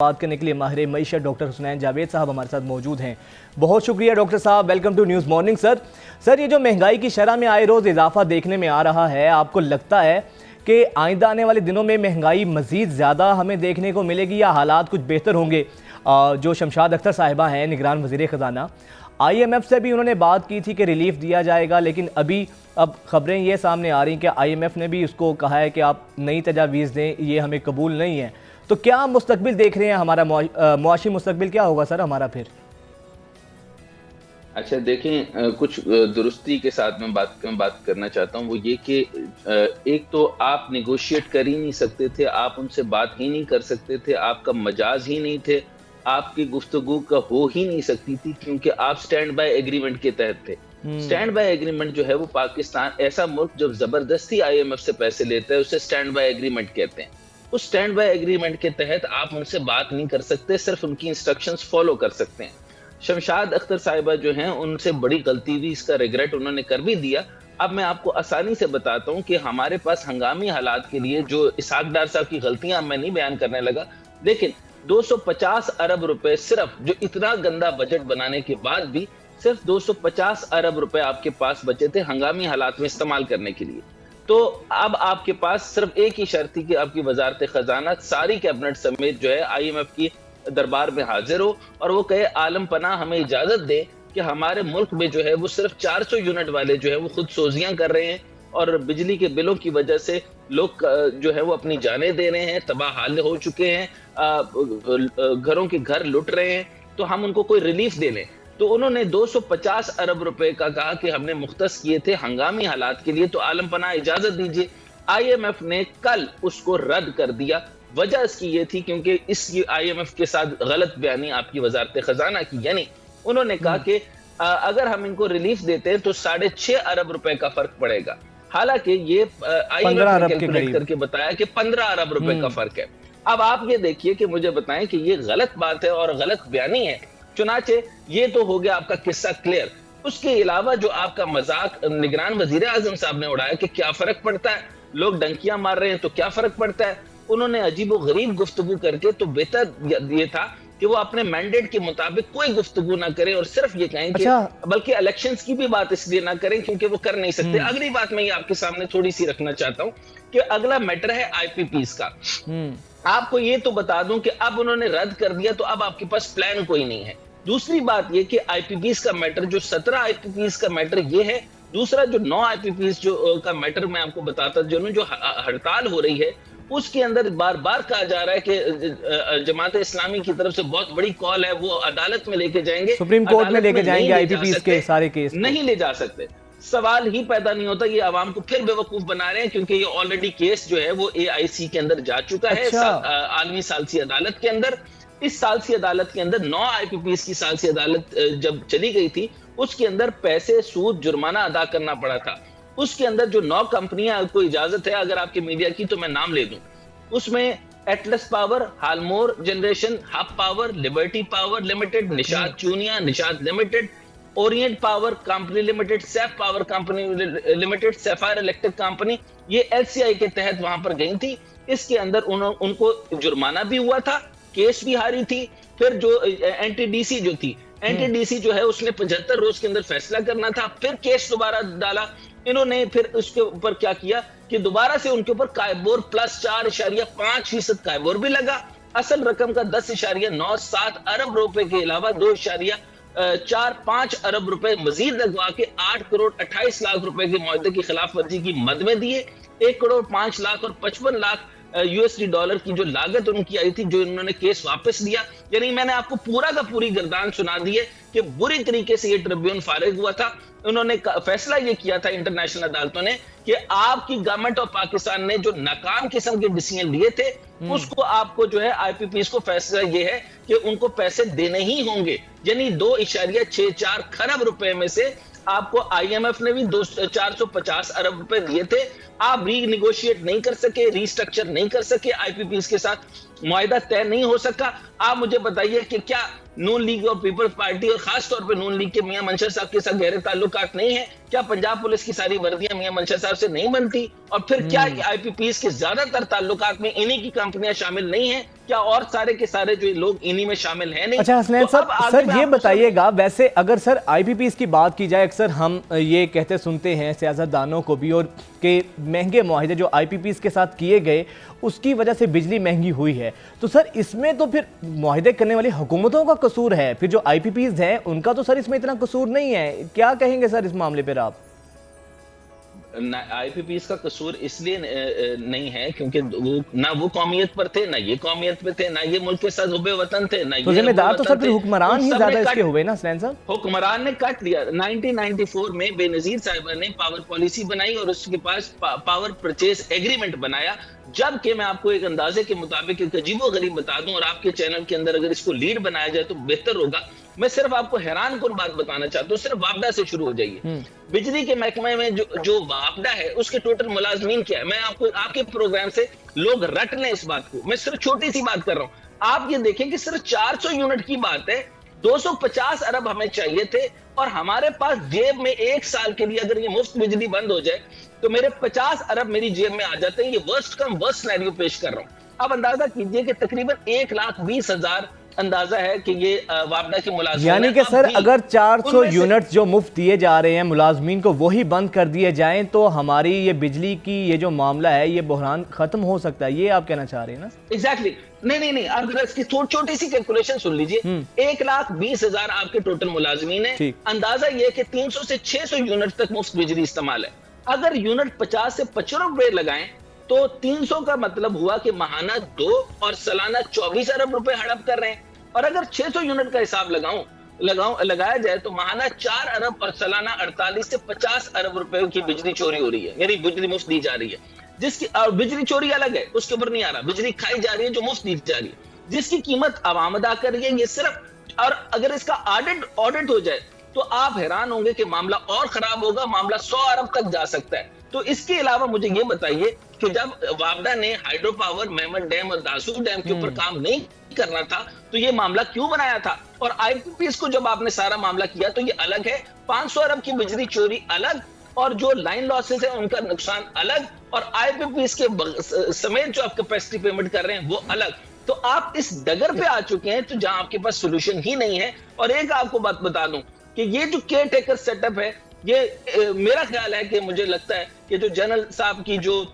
बात करने के लिए माहिर मईशत डॉक्टर हुसनैन जावेद साहब हमारे साथ मौजूद हैं। बहुत शुक्रिया डॉक्टर साहब, welcome to news morning. Sir, ये जो महंगाई की शरह में आए रोज़ इजाफा देखने में आ रहा है, आपको लगता है कि आइंदा आने वाले दिनों में महंगाई मज़ीद ज़्यादा हमें देखने को मिलेगी या हालात कुछ बेहतर होंगे? जो शमशाद अख्तर साहिबा हैं निगरान वज़ीर ख़जाना, IMF से भी उन्होंने बात की थी कि रिलीफ दिया जाएगा, लेकिन अब खबरें ये सामने आ रही कि IMF ने भी उसको कहा है कि आप नई तजावीज़ दें, ये हमें कबूल नहीं है। तो क्या मुस्तकबिल देख रहे हैं, हमारा मुआशी मुस्तकबिल क्या होगा सर हमारा फिर? अच्छा देखें, कुछ दुरुस्ती के साथ मैं बात करना चाहता हूँ। वो ये कि एक तो आप निगोशिएट कर ही नहीं सकते थे, आप उनसे बात ही नहीं कर सकते थे, आपका मजाज ही नहीं थे, आपकी गुफ्तगू का हो ही नहीं सकती थी, क्योंकि आप स्टैंड बाय एग्रीमेंट के तहत थे। स्टैंड बाय एग्रीमेंट जो है वो पाकिस्तान ऐसा मुल्क जब जबरदस्ती IMF से पैसे लेता है उसे स्टैंड बाय एग्रीमेंट कहते हैं। उस स्टैंड बाय एग्रीमेंट के तहत आप उनसे बात नहीं कर सकते, सिर्फ उनकी इंस्ट्रक्शंस फॉलो कर सकते हैं। शमशाद अख्तर साहिबा जो हैं उनसे बड़ी गलती हुई, इसका रिग्रेट उन्होंने कर भी दिया। अब मैं आपको आसानी से बताता हूं कि हमारे पास हंगामी हालात के लिए जो इसहाक डार साहब की गलतियां मैं नहीं बयान करने लगा, लेकिन 250 अरब रुपए सिर्फ, जो इतना गंदा बजट बनाने के बाद भी सिर्फ 250 अरब रुपए आपके पास बचे थे हंगामी हालात में इस्तेमाल करने के लिए। तो अब आपके पास सिर्फ एक ही शर्त थी कि आपकी वजारत खजाना सारी कैबिनेट समेत जो है IMF की दरबार में हाजिर हो और वो कहे आलम पनाह हमें इजाजत दे कि हमारे मुल्क में जो है वो सिर्फ 400 यूनिट वाले जो है वो खुद सोजियां कर रहे हैं और बिजली के बिलों की वजह से लोग जो है वो अपनी जानें दे रहे हैं, तबाह हाल हो चुके हैं, घरों के घर लुट रहे हैं, तो हम उनको कोई रिलीफ दे लें। तो उन्होंने 250 अरब रुपए का कहा कि हमने मुख्तस किए थे हंगामी हालात के लिए, तो आलम पनाह इजाजत दीजिए। IMF ने कल उसको रद्द कर दिया। वजह इसकी ये थी क्योंकि इसकी IMF के साथ गलत बयानी आपकी वजारत खजाना की, यानी उन्होंने कहा कि अगर हम इनको रिलीफ देते हैं तो 6.5 अरब रुपए का फर्क पड़ेगा। हालांकि ये IMF ने कैलकुलेट करके बताया कि 15 अरब रुपए का फर्क है। अब आप ये देखिए कि मुझे बताएं कि ये गलत बात है और गलत बयानी है। चुनाचे ये तो हो गया आपका किस्सा क्लियर। उसके अलावा जो आपका मजाक निगरान वजीर आजम साहब ने उड़ाया कि क्या फर्क पड़ता है, लोग डंकियां मार रहे हैं तो क्या फर्क पड़ता है, उन्होंने अजीबो गरीब गुफ्तगू करके तो बेहतर ये था कि वो अपने मैंडेट के मुताबिक कोई गुफ्तगू ना करें और सिर्फ ये कहें कि बल्कि इलेक्शंस की भी बात इसलिए ना करें क्योंकि वो कर नहीं सकते। अगली बात मैं ये आपके सामने थोड़ी सी रखना चाहता हूं कि अगला मैटर है IPPs का। आपको ये तो बता दूं कि अब उन्होंने रद्द कर दिया तो अब आपके पास प्लान कोई नहीं है। दूसरी बात ये कि IPPs का मैटर, जो 17 IPPs का मैटर ये है। दूसरा जो 9 IPPs जो का मैटर मैं आपको बताता, जो हड़ताल हो रही है उसके अंदर बार बार कहा जा रहा है कि जमात इस्लामी की तरफ से बहुत बड़ी कॉल है, वो अदालत में लेके जाएंगे, सुप्रीम कोर्ट में लेके जाएंगे IPPs के सारे केस। नहीं ले जा सकते, सवाल ही पैदा नहीं होता। ये आवाम को फिर बेवकूफ बना रहे हैं क्योंकि ये ऑलरेडी केस जो है वो AIC के अंदर जा चुका है, आलमी सालसी अदालत के अंदर। इस सालसी अदालत के अंदर 9 IPPs की सालसी अदालत जब चली गई थी उसके अंदर पैसे, सूद, जुर्माना अदा करना पड़ा था। उसके अंदर जो 9 कंपनियां को इजाजत है, अगर आपके मीडिया की तो मैं नाम ले दूं, उसमें Atlas power, Halmore generation, Hub power, Liberty power limited, Nishat Chunian, Nishat limited, Orient power company limited, Saif power company limited, Sapphire electric company, ये LCI के तहत वहां पर गई थी। इसके अंदर उनको जुर्माना भी हुआ था, केस भी हारी थी। फिर जो NTDC जो थी, NTDC जो है उसने 75 रोज के अंदर फैसला करना था, फिर केस दोबारा डाला इन्होंने। फिर उसके ऊपर क्या किया कि दोबारा से उनके ऊपर कायबोर प्लस 4.5% कायबोर भी लगा। असल रकम का 10.97 अरब रुपए के अलावा 2.45 अरब रुपए मजीद लगवा के 8 करोड़ 28 लाख रुपए के मुआहदे की खिलाफ वर्जी की मद में दिए। 1 करोड़ 5 लाख और 55 लाख USD की जो लागत उनकी आई थी, जो इन्होंने केस वापस लिया। यानी मैंने आपको पूरा का पूरी गर्दान सुना दी है कि बुरी तरीके से ये ट्रिब्यूनल फारिग हुआ था। उन्होंने फैसला ये किया था इंटरनेशनल अदालतों ने कि आपकी गवर्नमेंट ऑफ पाकिस्तान ने जो नाकाम किस्म के डिसीजन लिए थे उसको आपको जो है IPPs को फैसला ये है कि उनको पैसे देने ही होंगे। यानी 2.64 खरब रुपए में से आपको IMF ने भी 450 अरब रुपए दिए थे, आप रीनिगोशिएट नहीं कर सके, रीस्ट्रक्चर नहीं कर सके, IPPs के साथ मुआहिदा तय नहीं हो सका। आप मुझे बताइए कि क्या नून लीग और पीपल्स पार्टी और खास तौर पे नून लीग के मियां मंशर साहब के साथ गहरे ताल्लुकात नहीं है? क्या पंजाब पुलिस की सारी वर्दियां मियां मंशर साहब से नहीं बनती? और फिर क्या आईपीपीएस के ज्यादातर ताल्लुकात में इन्हीं की कंपनियां शामिल नहीं है? क्या और सारे के सारे जो लोग इन्हीं में शामिल हैं नहीं? अच्छा हसनैन तो साहब, अब आगे सर मैं ये आपको बताइएगा, वैसे अगर सर आईपीपीएस की बात की जाए, अक्सर हम ये कहते सुनते हैं सियासतदानों को भी, और के महंगे मुआहिदे जो आईपीपीएस के साथ किए गए उसकी वजह से बिजली महंगी हुई है, तो सर इसमें तो फिर मुआहिदे करने वाली हुकूमतों का कसूर है, फिर जो आईपीपीएस हैं उनका तो सर इसमें इतना कसूर नहीं है। क्या कहेंगे सर इस मामले पर आप? आईपीपीएस का कसूर इसलिए नहीं है क्योंकि वो कौमियत पर थे, ना ये कौमियत पे थे, ना ये मुल्क के साथ हुबे वतन थे, ना तो ये जिम्मेदार तो हुब्बे सर वतन फिर थे। हुक्मरान उन ही सब ज्यादा ने इसके कट हुए ना हसनैन साहब। हुक्मरान ने कट दिया। 1994 में बेनजीर साहिबा ने पावर पॉलिसी बनाई और उसके पास पावर परचेज एग्रीमेंट बनाया, जबकि मैं आपको एक अंदाजे के मुताबिक एक अजीबो गरीब बता दूं, और आपके चैनल के अंदर अगर इसको लीड बनाया जाए तो बेहतर होगा। मैं सिर्फ आपको हैरान कुन बात बताना चाहता हूँ, सिर्फ वापडा से शुरू हो जाइए। बिजली के महकमे में जो वापडा है उसके टोटल मुलाजमीन क्या है, मैं आपको आपके प्रोग्राम से लोग रट लें इस बात को, मैं सिर्फ छोटी सी बात कर रहा हूँ। आप ये देखें कि सिर्फ 400 यूनिट की बात है, 250 अरब हमें चाहिए थे, और हमारे पास जेब में एक साल के लिए अगर ये मुफ्त बिजली बंद हो जाए तो मेरे 50 अरब मेरी जेब में आ जाते हैं। ये वर्स्ट कम वर्स्ट सिनेरियो पेश कर रहा हूं। अब अंदाजा कीजिए कि तकरीबन 1,20,000 अंदाजा है कि ये वापडा के मुलाजिम, यानी कि सर अगर 400 यूनिट जो मुफ्त दिए जा रहे हैं मुलाजमीन को वही बंद कर दिए जाएं तो हमारी ये बिजली की ये जो मामला है ये बहरान खत्म हो सकता है, ये आप कहना चाह रहे हैं ना? एग्जैक्टली नहीं, अब इसकी छोटी सी कैलकुलेशन सुन लीजिए। 1,20,000 आपके टोटल मुलाजमीन है, अंदाजा ये कि 300 से 600 यूनिट तक मुफ्त बिजली इस्तेमाल है। अगर यूनिट 50 से 55 रुपए लगाएं तो 300 का मतलब हुआ कि माहाना 2 और सालाना 24 अरब रुपए हड़प कर रहे हैं। और अगर 600 यूनिट का हिसाब लगाया जाए तो माहाना 4 अरब और सालाना 48 से 50 अरब रुपए की बिजली चोरी हो रही है, यानी बिजली मुफ्त दी जा रही है। जिसकी और बिजली चोरी अलग है, उसके ऊपर नहीं आ रहा, बिजली खाई जा रही है जो मुफ्त दी जा रही है, जिसकी कीमत आवाम अदा कर रही है। ये सिर्फ, और अगर इसका ऑडिट हो जाए तो आप हैरान होंगे कि मामला और खराब होगा, मामला 100 अरब तक जा सकता है। तो इसके अलावा मुझे ये बताइए कि जब वापडा ने हाइड्रो पावर मेमन डैम और दासू डैम के ऊपर काम नहीं करना था तो ये मामला क्यों बनाया था? और आईपीपीएस को जब आपने सारा मामला किया तो ये अलग है, 500 अरब की बिजली चोरी अलग, और जो लाइन लॉसेस है उनका नुकसान अलग, और आईपीपीएस के समेत जो आप कैपेसिटी पेमेंट कर रहे हैं वो अलग। तो आप इस डगर पे आ चुके हैं तो जहां आपके पास सोल्यूशन ही नहीं है। और एक आपको बात बता दूं कि ये जो केयर टेकर सेटअप है, ये मेरा ख्याल है कि मुझे लगता है कि जो जनरल साहब की जो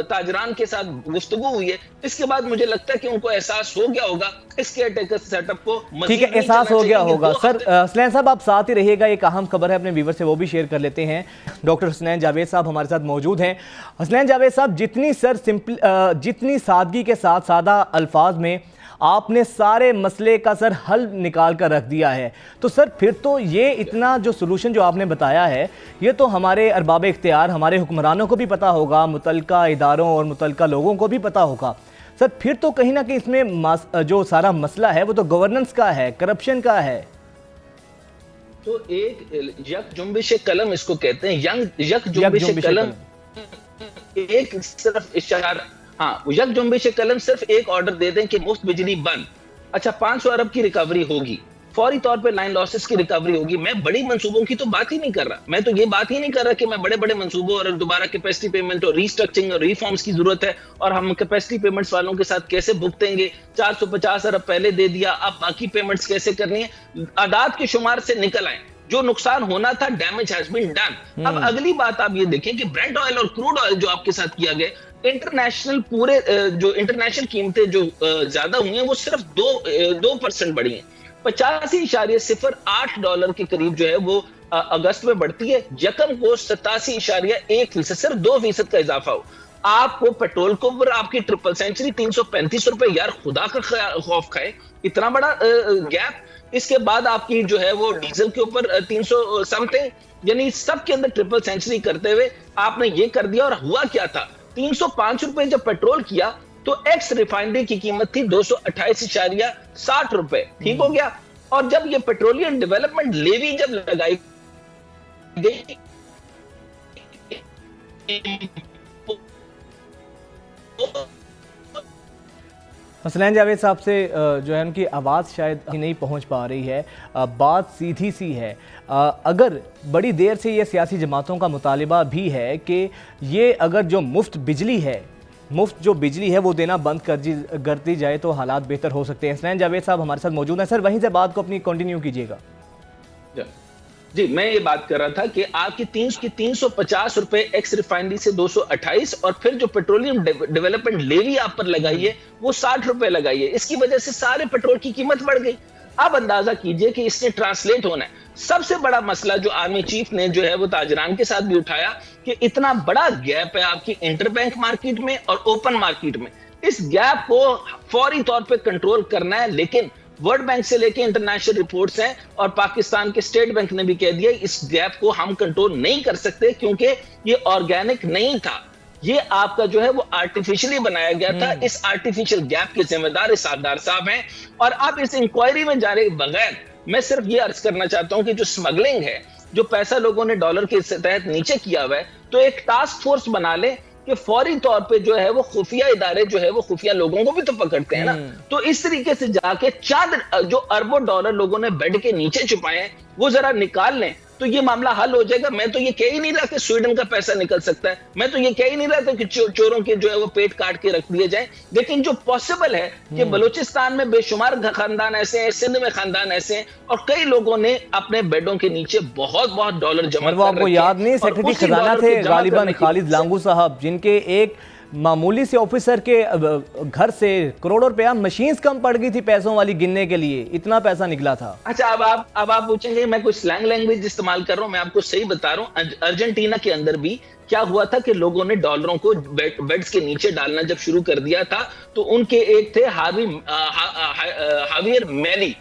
ताजरान के साथ गुफ्तगू हुई है, इसके बाद मुझे लगता है कि उनको एहसास हो गया होगा इस केयर टेकर सेटअप को। ठीक है, एहसास हो गया होगा। सर हसनैन साहब आप साथ ही रहिएगा, एक अहम खबर है अपने व्यूवर से वो भी शेयर कर लेते हैं। डॉक्टर हसनैन जावेद साहब हमारे साथ मौजूद हैं। हसनैन जावेद साहब, जितनी सादगी के साथ सादा अल्फाज में आपने सारे मसले का सर हल निकाल कर रख दिया है, तो सर फिर तो ये इतना जो सोल्यूशन जो आपने बताया है ये तो हमारे अरबाब इख्तियार, हमारे हुक्मरानों को भी पता होगा, मुतल्लिका इदारों और मुतल्लिका लोगों को भी पता होगा। सर फिर तो कहीं ना कहीं इसमें जो सारा मसला है वो तो गवर्नेंस का है, करप्शन का है। तो एक यक जुम्बिश कलम इसको कहते हैं, यक जुम्बिश कलम एक सिर्फ इशारा, हाँ, यक जुम्बिश कलम सिर्फ एक ऑर्डर दे दें कि मुफ्त बिजली बंद, अच्छा 500 अरब की रिकवरी होगी, फौरी तौर पे लाइन लॉसेस की रिकवरी होगी। मैं बड़ी मंसूबों की तो बात ही नहीं कर रहा, मैं तो ये बात ही नहीं कर रहा कि मैं बड़े बड़े मंसूबों और दोबारा कैपेसिटी पेमेंट और रीस्ट्रक्चरिंग और रिफॉर्म्स की जरूरत है और हम कैपेसिटी पेमेंट्स वालों के साथ कैसे भुगतेंगे। 450 अरब पहले दे दिया, अब बाकी पेमेंट्स कैसे करनी है, आदात के शुमार से निकल आए। जो नुकसान होना था, डैमेज हैज बीन डन। अब अगली बात आप ये देखें कि ब्रेंट ऑयल और क्रूड ऑयल जो आपके साथ किया गया, इंटरनेशनल पूरे जो इंटरनेशनल कीमतें जो ज्यादा हुई हैं वो सिर्फ 2% बढ़ी हैं। 85.08 डॉलर के करीब जो है वो अगस्त में बढ़ती है। यकम को 87.1%, सिर्फ 2% का इजाफा हो। आपको पेट्रोल के ऊपर आपकी ट्रिपल सेंचुरी 335 रुपए, यार खुदा का खौफ खाए, इतना बड़ा गैप। इसके बाद आपकी जो है वो डीजल के ऊपर 300 समथिंग, यानी सब के अंदर ट्रिपल सेंचुरी करते हुए आपने ये कर दिया। और हुआ क्या था, 305 रुपए जब पेट्रोल किया तो एक्स रिफाइनरी की कीमत थी 228.60 रुपए, ठीक हो गया। और जब ये पेट्रोलियम डेवलपमेंट लेवी जब लगाई गई हसनैन जावेद साहब से जो है उनकी आवाज़ शायद नहीं पहुंच पा रही है। बात सीधी सी है, अगर बड़ी देर से ये सियासी जमातों का मुतालिबा भी है कि ये अगर जो मुफ्त बिजली है वो देना बंद कर दी जाए तो हालात बेहतर हो सकते हैं। हसनैन जावेद साहब हमारे साथ मौजूद हैं। सर वहीं से बात को अपनी कंटिन्यू कीजिएगा। जी, मैं ये बात कर रहा था कि आपकी 350 रुपए एक्स रिफाइनरी से 228 और फिर जो पेट्रोलियम डेवलपमेंट लेवी आप पर लगाई है वो 60 रुपए लगाई है। इसकी वजह से सारे पेट्रोल की कीमत बढ़ गई। अब अंदाजा कीजिए कि इसने ट्रांसलेट होना है। सबसे बड़ा मसला जो आर्मी चीफ ने जो है वो ताजरान के साथ भी उठाया कि इतना बड़ा गैप है आपकी इंटरबैंक मार्केट में और ओपन मार्केट में। इस गैप को फौरी तौर पे कंट्रोल करना है, लेकिन वर्ल्ड बैंक से लेके इंटरनेशनल रिपोर्ट्स हैं और पाकिस्तान के स्टेट बैंक ने भी कह दिया इस गैप को हम कंट्रोल नहीं कर सकते क्योंकि ये ऑर्गेनिक नहीं था, ये आपका जो है वो आर्टिफिशियली बनाया गया था। इस आर्टिफिशियल गैप के जिम्मेदार इसादार साहब हैं। और अब इस इंक्वायरी में जाने के बगैर मैं सिर्फ ये अर्ज करना चाहता हूं कि जो स्मगलिंग है, जो पैसा लोगों ने डॉलर के तहत नीचे किया हुआ है, तो एक टास्क फोर्स बना ले कि फौरी तौर पे जो है वो खुफिया इदारे जो है वो खुफिया लोगों को भी तो पकड़ते हैं ना। तो इस तरीके से जाके चंद जो अरबों डॉलर लोगों ने बेड के नीचे छुपाए हैं वो जरा निकाल लें तो ये मामला हल हो जाएगा। मैं तो ये कह ही नहीं रहा कि स्वीडन का पैसा निकल सकता है, मैं तो ये कह ही नहीं रहा था कि चोरों के जो है वो पेट काट के रख दिए जाए, लेकिन जो पॉसिबल है कि बलूचिस्तान में बेशुमार खानदान ऐसे हैं, सिंध में खानदान ऐसे हैं और कई लोगों ने अपने बेडों के नीचे बहुत डॉलर जमा कर रखे हैं। आपको याद नहीं सेक्रेटरी खजाना थे गालिबन खालिद लांगू साहब, जिनके एक मामूली से ऑफिसर के घर से करोड़ों रुपया मशीन्स कम पड़ गई थी पैसों वाली गिनने के लिए, इतना पैसा निकला था। अच्छा, अब आप पूछेंगे मैं कोई स्लैंग लैंग्वेज इस्तेमाल कर रहा हूं, मैं आपको सही बता रहा हूं। अर्जेंटीना के अंदर भी क्या हुआ था कि लोगों ने डॉलरों को बेड्स के नीचे डालना जब शुरू कर दिया था तो उनके एक थे हावियर मैली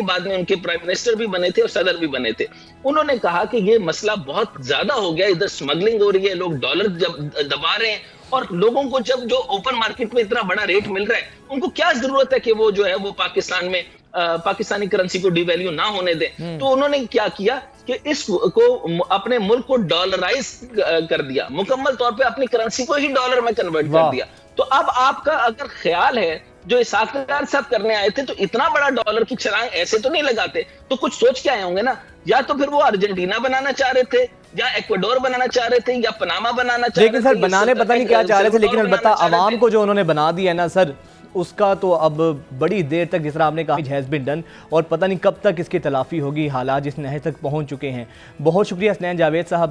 बाद में उनके प्राइम मिनिस्टर भी बने थे और सदर भी बने थे। उन्होंने कहा कि ये मसला बहुत ज्यादा हो गया, इधर स्मगलिंग हो रही है, लोग डॉलर दबा रहे हैं और लोगों को जब जो ओपन मार्केट में इतना बड़ा रेट मिल रहा है उनको क्या जरूरत है कि वो जो है वो पाकिस्तान में पाकिस्तानी करेंसी को डिवैल्यू ना होने दें। तो उन्होंने क्या किया कि इसको अपने मुल्क को डॉलराइज कर दिया, मुकम्मल तौर पे अपनी करेंसी को ही डॉलर में कन्वर्ट कर दिया। तो अब आपका अगर ख्याल है जो इसाकदार साहब करने आए थे तो इतना बड़ा डॉलर की छलांग ऐसे तो नहीं लगाते, तो कुछ सोच के आए होंगे ना। या तो फिर वो अर्जेंटीना बनाना चाह रहे थे या इक्वाडोर बनाना चाह रहे थे या पनामा बनाना चाह रहे थे। लेकिन सर बनाने पता नहीं क्या चाह रहे थे, लेकिन अलबत्ता आवाम को जो उन्होंने बना दिया ना सर, उसका तो अब बड़ी देर तक जिस तरह आपने कहा हैज़ बीन डन और पता नहीं कब तक इसकी तलाफी होगी। हालात जिस नहज तक पहुंच चुके हैं। बहुत शुक्रिया हसनैन जावेद साहब।